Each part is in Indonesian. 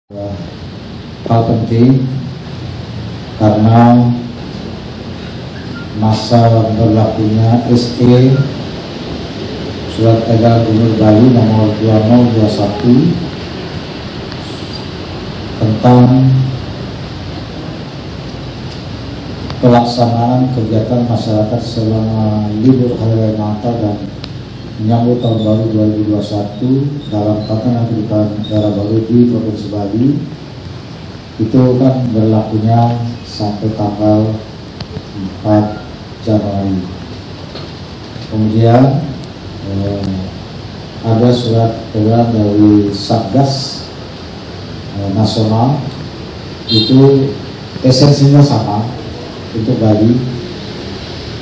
Hal penting karena masa berlakunya SE Surat Edaran Gubernur Bali nomor 2021 tentang pelaksanaan kegiatan masyarakat selama libur hari raya Natal dan menyambut tahun baru 2021 dalam tatanan kehidupan era baru di Provinsi Bali itu kan berlakunya sampai tanggal 4 Januari. Kemudian ada surat edaran dari Satgas Nasional, itu esensinya sama untuk Bali,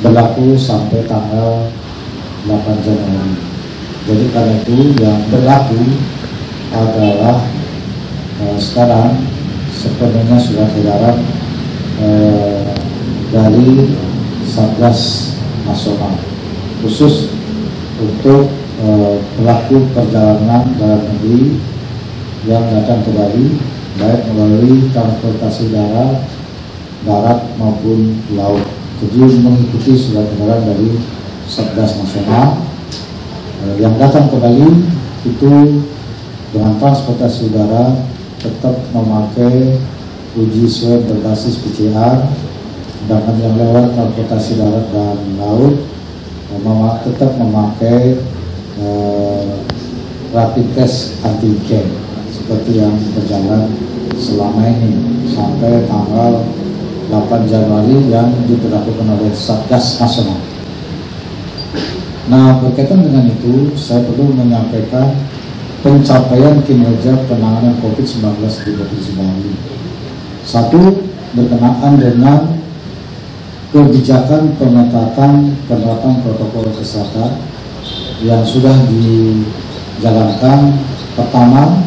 berlaku sampai tanggal 8 Januari. Jadi karena itu yang berlaku adalah sekarang sepenuhnya surat edaran dari Satgas Nasional khusus untuk pelaku perjalanan dalam negeri yang datang ke Bali, baik melalui transportasi darat maupun laut. Jadi mengikuti surat edaran dari Satgas Nasional yang datang ke Bali itu dengan transportasi udara tetap memakai uji swab berbasis PCR, sedangkan yang lewat transportasi darat dan laut tetap memakai rapid test antigen seperti yang berjalan selama ini sampai tanggal 8 Januari yang diberlakukan oleh Satgas Nasional. Nah, berkaitan dengan itu, saya perlu menyampaikan pencapaian kinerja penanganan COVID-19 di Provinsi Bali. Satu, berkenaan dengan kebijakan pengetatan penerapan protokol kesehatan yang sudah dijalankan. Pertama,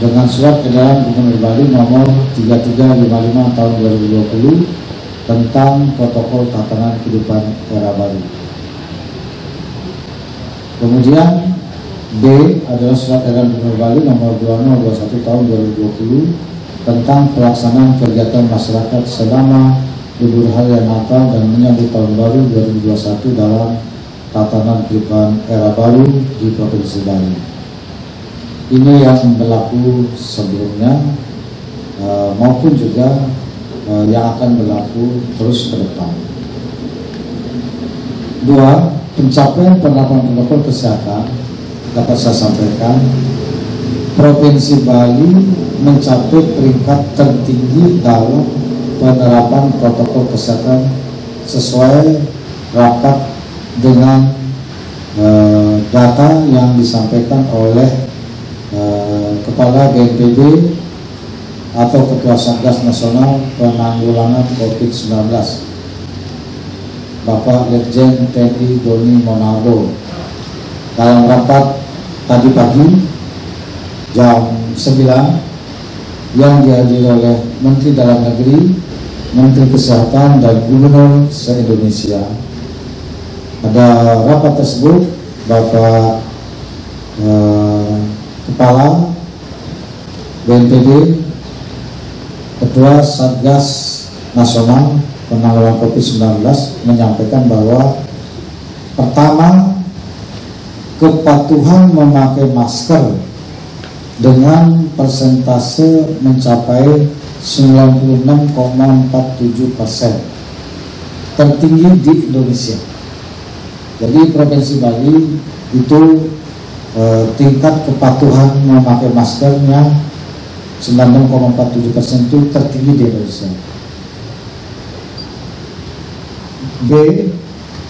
dengan surat edaran Gubernur Bali nomor 3355 tahun 2020 tentang protokol tatanan kehidupan era baru. Kemudian B adalah surat edaran Gubernur Bali nomor 2021 tahun 2020 tentang pelaksanaan kegiatan masyarakat selama libur hari Natal dan menyambut tahun baru 2021 dalam tatanan kehidupan era baru di Provinsi Bali. Ini yang berlaku sebelumnya maupun juga yang akan berlaku terus ke depan. Dua, pencapaian penerapan protokol kesehatan dapat saya sampaikan, Provinsi Bali mencapai peringkat tertinggi dalam penerapan protokol kesehatan sesuai rapat dengan data yang disampaikan oleh Kepala BNPB atau Ketua Satgas Nasional Penanggulangan COVID-19 Bapak Letjen TNI Doni Monardo dalam rapat tadi pagi jam 9 yang dihadiri oleh Menteri Dalam Negeri, Menteri Kesehatan dan Gubernur se-Indonesia. Pada rapat tersebut Bapak Kepala BNPB, Ketua Satgas Nasional Penanggulangan COVID-19 menyampaikan bahwa pertama, kepatuhan memakai masker dengan persentase mencapai 96,47%, tertinggi di Indonesia. Jadi Provinsi Bali itu tingkat kepatuhan memakai maskernya 96,47% itu tertinggi di Indonesia. B,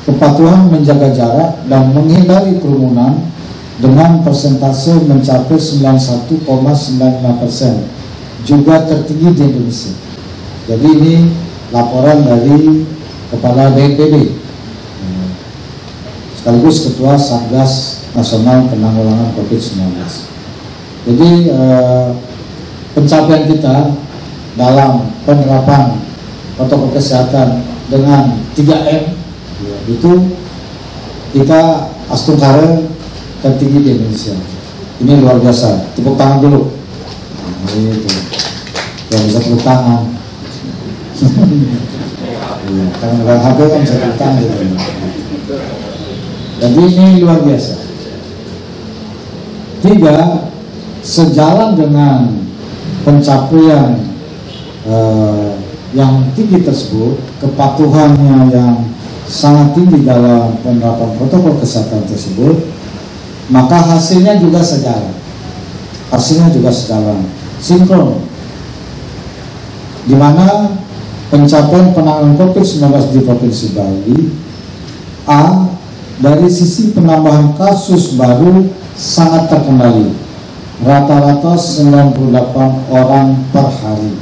kepatuhan menjaga jarak dan menghindari kerumunan dengan persentase mencapai 91,95%, juga tertinggi di Indonesia. Jadi ini laporan dari Kepala BNPB sekaligus Ketua Satgas Nasional Penanggulangan COVID-19. Jadi pencapaian kita dalam penerapan protokol kesehatan dengan 3M itu kita Astungkare tertinggi di Indonesia. Ini luar biasa, tepuk tangan dulu. itu yang bisa tepuk tangan. Iya, karena nggak HP kan bisa tepuk tangan gitu. Jadi ini luar biasa. 3, sejalan dengan pencapaian yang tinggi tersebut, kepatuhannya yang sangat tinggi dalam penerapan protokol kesehatan tersebut, maka hasilnya juga sejalan. Hasilnya juga sejalan, sinkron. Di mana pencapaian penanganan COVID-19 di Provinsi Bali, A, dari sisi penambahan kasus baru sangat terkendali, rata-rata 98 orang per hari.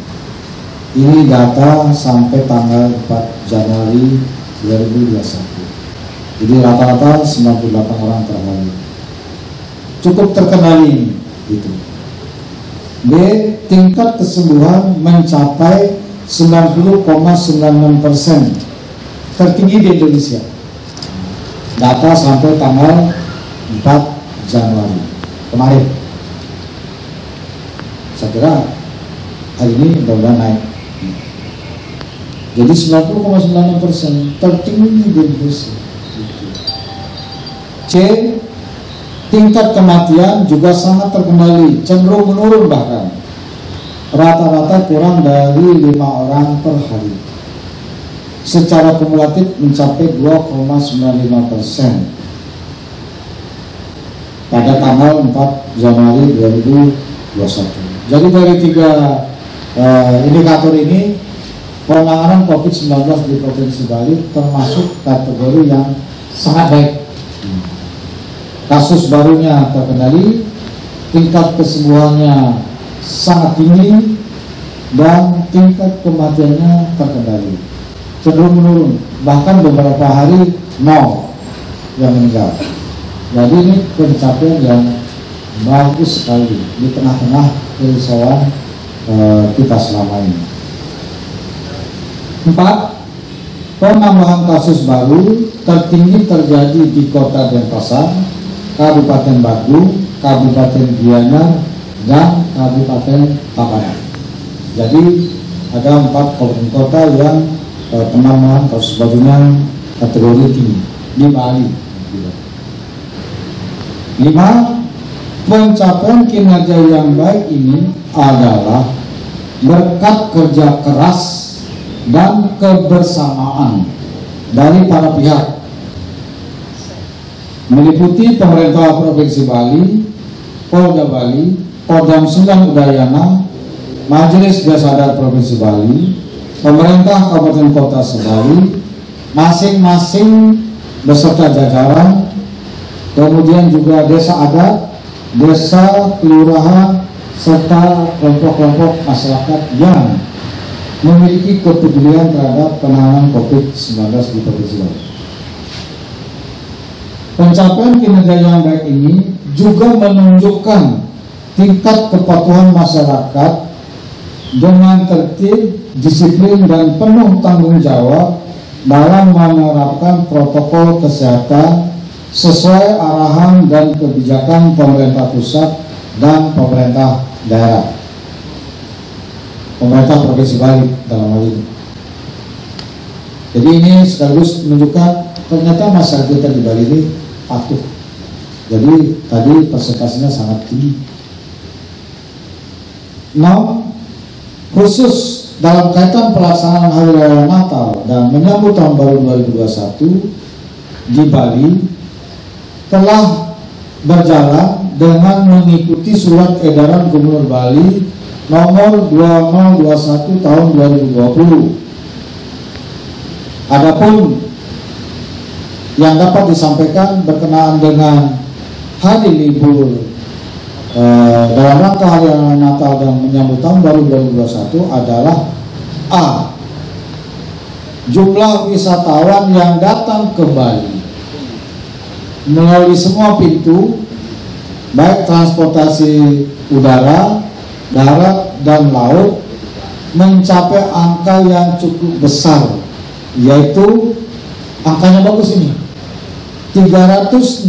Ini data sampai tanggal 4 Januari 2021. Jadi rata-rata 98 orang per hari. Cukup terkendali gitu. B, tingkat kesembuhan mencapai 90,96%, tertinggi di Indonesia. Data sampai tanggal 4 Januari kemarin. Saya kira hari ini mudah-mudahan naik. Jadi 90,96%, tertinggi di Indonesia. C, tingkat kematian juga sangat terkendali, cenderung menurun bahkan. Rata-rata kurang dari 5 orang per hari. Secara kumulatif mencapai 2,95% pada tanggal 4 Januari 2021. Jadi dari 3 indikator ini, penanganan COVID-19 di Provinsi Bali termasuk kategori yang sangat baik. Kasus barunya terkendali, tingkat kesembuhannya sangat tinggi, dan tingkat kematiannya terkendali, cenderung menurun, bahkan beberapa hari 0 yang meninggal. Jadi ini pencapaian yang bagus sekali di tengah-tengah kerisauan kita selama ini. 4, penambahan kasus baru tertinggi terjadi di Kota Denpasar, Kabupaten Badung, Kabupaten Gianyar, dan Kabupaten Tabanan. Jadi ada 4 kabupaten kota yang penambahan kasus barunya kategori tinggi di Bali. 5, pencapaian kinerja yang baik ini adalah berkat kerja keras dan kebersamaan dari para pihak, meliputi pemerintah Provinsi Bali, Polda Bali, Kodam 9 Udayana, Majelis Desa Adat Provinsi Bali, pemerintah Kabupaten Kota Sebali, masing-masing beserta jajaran, kemudian juga desa adat, desa, kelurahan, serta kelompok-kelompok masyarakat yang memiliki kepedulian terhadap penanganan COVID-19 di Provinsi Bali. Pencapaian kinerja yang baik ini juga menunjukkan tingkat kepatuhan masyarakat dengan tertib, disiplin, dan penuh tanggung jawab dalam menerapkan protokol kesehatan sesuai arahan dan kebijakan pemerintah pusat dan pemerintah daerah, pemerintah Provinsi Bali dalam hal ini. Jadi ini sekaligus menunjukkan ternyata masyarakat kita di Bali ini patuh. Jadi tadi presentasinya sangat tinggi. 6, khusus dalam kaitan pelaksanaan Hari Raya Natal dan menyambut Tahun Baru 2021 di Bali telah berjalan dengan mengikuti Surat Edaran Gubernur Bali nomor 2021 tahun 2020. Adapun yang dapat disampaikan berkenaan dengan hari libur dalam rangka Hari Raya Natal dan menyambut Tahun Baru 2021 adalah A, jumlah wisatawan yang datang ke Bali melalui semua pintu, baik transportasi udara, darat, dan laut, mencapai angka yang cukup besar, yaitu angkanya bagus ini, 366.666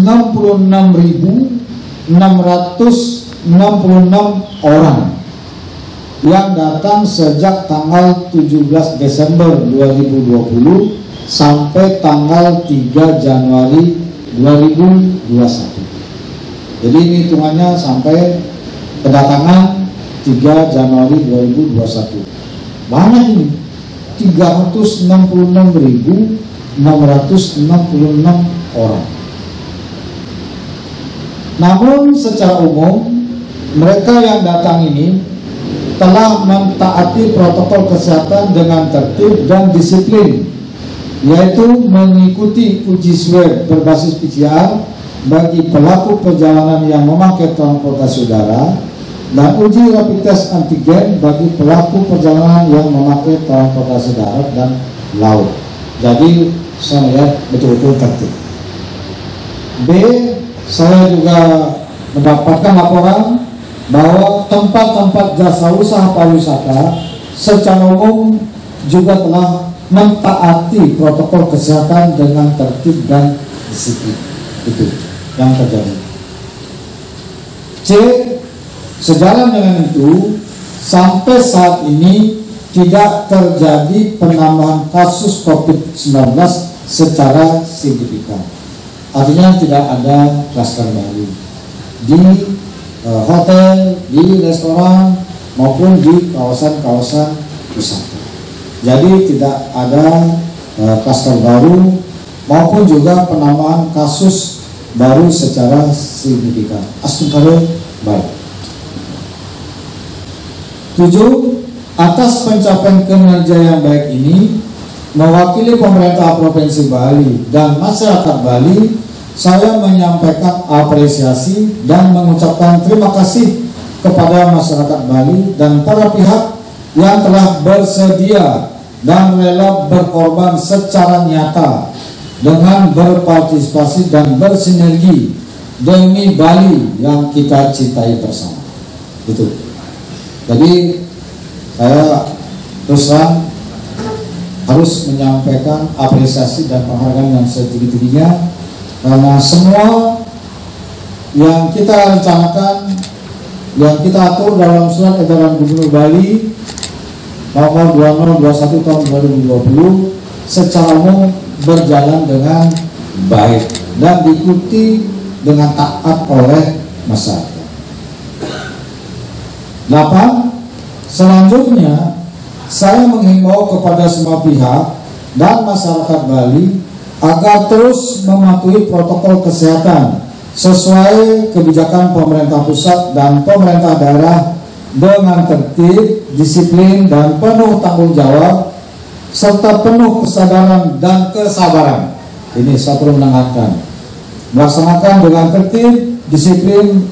orang yang datang sejak tanggal 17 Desember 2020 sampai tanggal 3 Januari 2021. Jadi ini hitungannya sampai kedatangan 3 Januari 2021. Banyak ini, 366.666 orang. Namun secara umum mereka yang datang ini telah mentaati protokol kesehatan dengan tertib dan disiplin, yaitu mengikuti uji swab berbasis PCR bagi pelaku perjalanan yang memakai transportasi udara dan uji rapid test antigen bagi pelaku perjalanan yang memakai transportasi darat dan laut. Jadi saya lihat betul-betul tertib. B, saya juga mendapatkan laporan bahwa tempat-tempat jasa usaha pariwisata secara umum juga telah mentaati protokol kesehatan dengan tertib dan disiplin. Itu yang terjadi. C, sejalan dengan itu, sampai saat ini tidak terjadi penambahan kasus COVID-19 secara signifikan. Artinya tidak ada klaster baru di hotel, di restoran maupun di kawasan-kawasan wisata. Jadi tidak ada klaster baru maupun juga penambahan kasus baru secara signifikan. Astungkare baik. 7. Atas pencapaian kinerja yang baik ini, mewakili pemerintah Provinsi Bali dan masyarakat Bali, saya menyampaikan apresiasi dan mengucapkan terima kasih kepada masyarakat Bali dan para pihak yang telah bersedia dan rela berkorban secara nyata dengan berpartisipasi dan bersinergi demi Bali yang kita cintai bersama. Itu. Jadi saya terus terang harus menyampaikan apresiasi dan penghargaan yang setinggi-tingginya karena semua yang kita rencanakan, yang kita atur dalam surat edaran Gubernur Bali nomor 2021 tahun 2020 secara umum berjalan dengan baik dan diikuti dengan taat oleh masyarakat. 8. Selanjutnya, saya menghimbau kepada semua pihak dan masyarakat Bali agar terus mematuhi protokol kesehatan sesuai kebijakan pemerintah pusat dan pemerintah daerah dengan tertib, disiplin, dan penuh tanggung jawab serta penuh kesadaran dan kesabaran. Ini saya perlu mengingatkan. Melaksanakan dengan tertib, disiplin,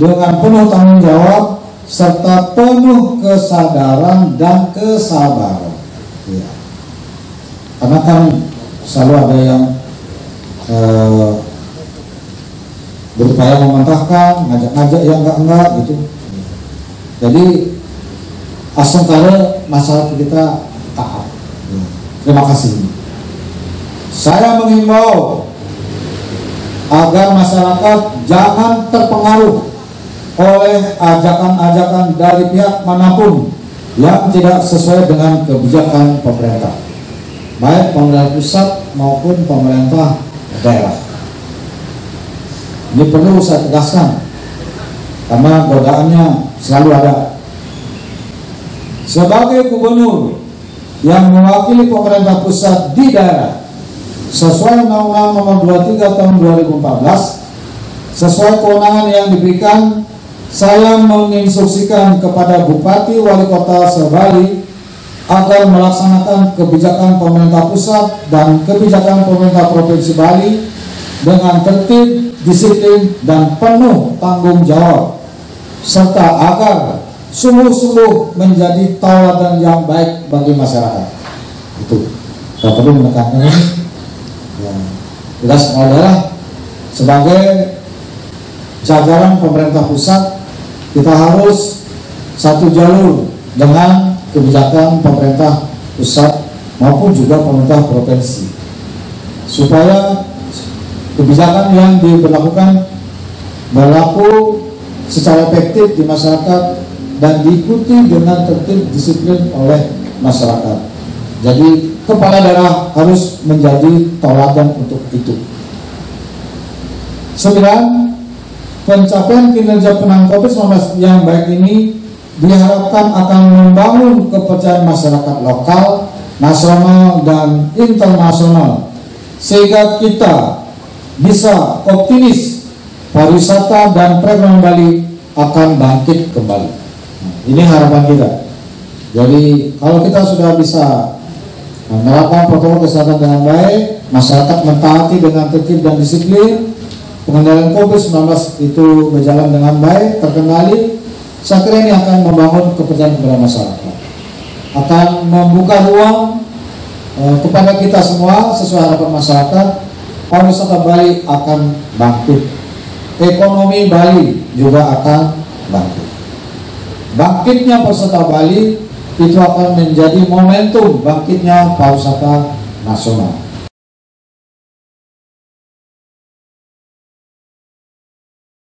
dengan penuh tanggung jawab serta penuh kesadaran dan kesabaran. Ya. Karena kan selalu ada yang berupaya mementahkan, ngajak-ngajak yang enggak gitu. Jadi asungkare masyarakat kita taat. Ya. Terima kasih. Saya menghimbau agar masyarakat jangan terpengaruh oleh ajakan-ajakan dari pihak manapun yang tidak sesuai dengan kebijakan pemerintah, baik pemerintah pusat maupun pemerintah daerah. Ini perlu saya tegaskan karena godaannya selalu ada. Sebagai gubernur yang mewakili pemerintah pusat di daerah sesuai Undang-Undang Nomor 23 Tahun 2014, sesuai kewenangan yang diberikan, saya menginstruksikan kepada Bupati Wali Kota Sebali agar melaksanakan kebijakan pemerintah pusat dan kebijakan pemerintah Provinsi Bali dengan tertib, disiplin, dan penuh tanggung jawab, serta agar sungguh-sungguh menjadi tauladan yang baik bagi masyarakat. Itu saya perlu menekankan ini. Ya, jelas adalah sebagai jajaran pemerintah pusat, kita harus satu jalur dengan kebijakan pemerintah pusat maupun juga pemerintah provinsi, supaya kebijakan yang diberlakukan berlaku secara efektif di masyarakat dan diikuti dengan tertib disiplin oleh masyarakat. Jadi kepala daerah harus menjadi teladan untuk itu. 9. Pencapaian kinerja penanganan COVID-19 yang baik ini diharapkan akan membangun kepercayaan masyarakat lokal, nasional, dan internasional, sehingga kita bisa optimis pariwisata dan perekonomian Bali akan bangkit kembali. Ini harapan kita. Jadi kalau kita sudah bisa menerapkan protokol kesehatan dengan baik, masyarakat mentaati dengan tertib dan disiplin, pengendalian COVID-19 itu berjalan dengan baik, terkendali, saya kira ini akan membangun kepercayaan kepada masyarakat, akan membuka ruang kepada kita semua sesuai harapan masyarakat. Pariwisata Bali akan bangkit, ekonomi Bali juga akan bangkit. Bangkitnya pariwisata Bali itu akan menjadi momentum bangkitnya pariwisata nasional.